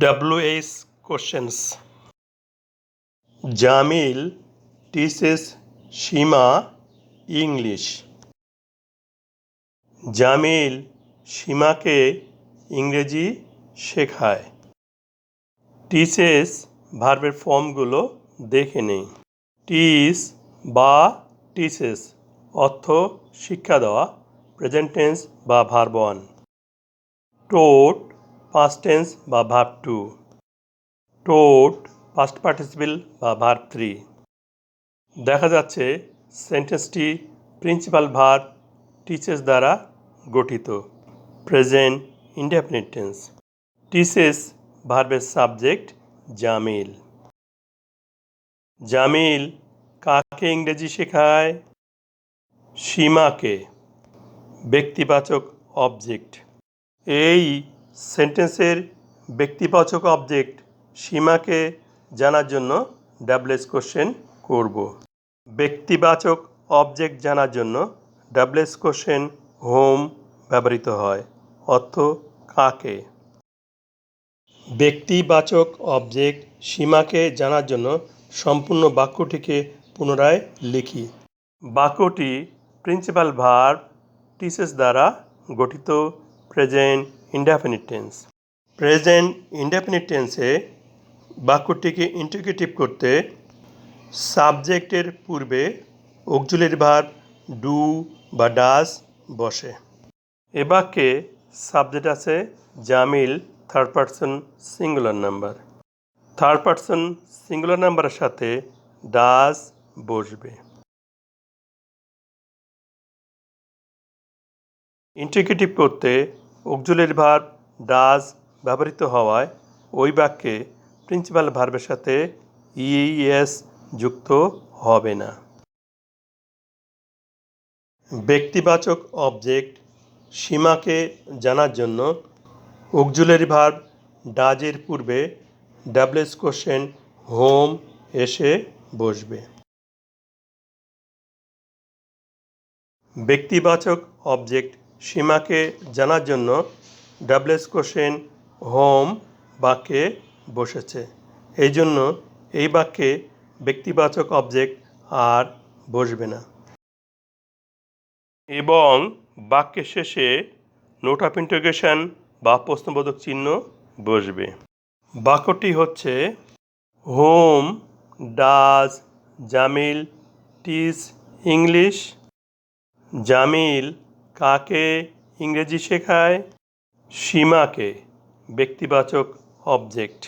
WH questions. Jamil teaches Shima English. Jamil সীমাকে ইংরেজি শেখায়। টিচেস ভার্বের ফর্মগুলো দেখে নেই। টিচ বা টিচেস অর্থ শিক্ষা দেওয়া, প্রেজেন্ট টেন্স বা ভার্ব 1। টোট পাস্ট টেন্স বা ভার্ব 2। টোট পাস্ট পার্টিসিপল বা ভার্ব 3। দেখা যাচ্ছে সেন্টেন্সটি প্রিন্সিপাল ভার্ব টিচেস দ্বারা গঠিত। Present indefinite tense. টিচেস ভার্বের সাবজেক্ট জামিল। জামিল কাকে ইংরেজি শেখায়? সীমাকে। ব্যক্তিবাচক অবজেক্ট। এই সেন্টেন্সের ব্যক্তিবাচক অবজেক্ট সীমাকে জানার জন্য ডাবলএস কোশ্চেন করব। ব্যক্তিবাচক অবজেক্ট জানার জন্য ডাবলএস কোশ্চেন হোম ব্যবহৃত হয়। অর্থ কাকে। ব্যক্তিবাচক অবজেক্ট সীমাকে জানার জন্য সম্পূর্ণ বাক্যটিকে পুনরায় লিখি। বাক্যটি প্রিন্সিপাল ভার্ব টিচেস দ্বারা গঠিত। Present indefinite tense. Present indefinite টেন্সে বাক্যটিকে ইন্টিগ্রেটিভ করতে সাবজেক্টের পূর্বে অক্সিলারি ভার্ব ডু বা ডাজ বসে। এ বাক্যে সাবজেক্ট আছে Jamil third person singular number. Third person singular নাম্বারের সাথে ডাজ বসবে। ইন্টিগ্রেটিভ করতে অক্সিলারি ভার্ব ডাজ ব্যবহৃত হওয়ায় ওই বাক্যে প্রিন্সিপাল ভার্বের সাথে ইএস যুক্ত হবে না। ব্যক্তিবাচক অবজেক্ট সীমাকে জানার জন্য অক্সিলারি ভার্ব ডাজের পূর্বে ডাবলএস কোশ্চেন হোম এসে বসবে। ব্যক্তিবাচক অবজেক্ট সীমাকে জানার জন্য ডাবলএস কোশ্চেন হোম বাক্যে বসেছে। এই জন্য এই বাক্যে ব্যক্তিবাচক অবজেক্ট আর বসবে না। এবং বাক্যের শেষে নোট অফ ইন্টারোগেশন বা প্রশ্নবোধক চিহ্ন বসবে। বাক্যটি হচ্ছে home does Jamil teach English. Jamil কাকে ইংরেজি শেখায়? সীমাকে। ব্যক্তিবাচক অবজেক্ট।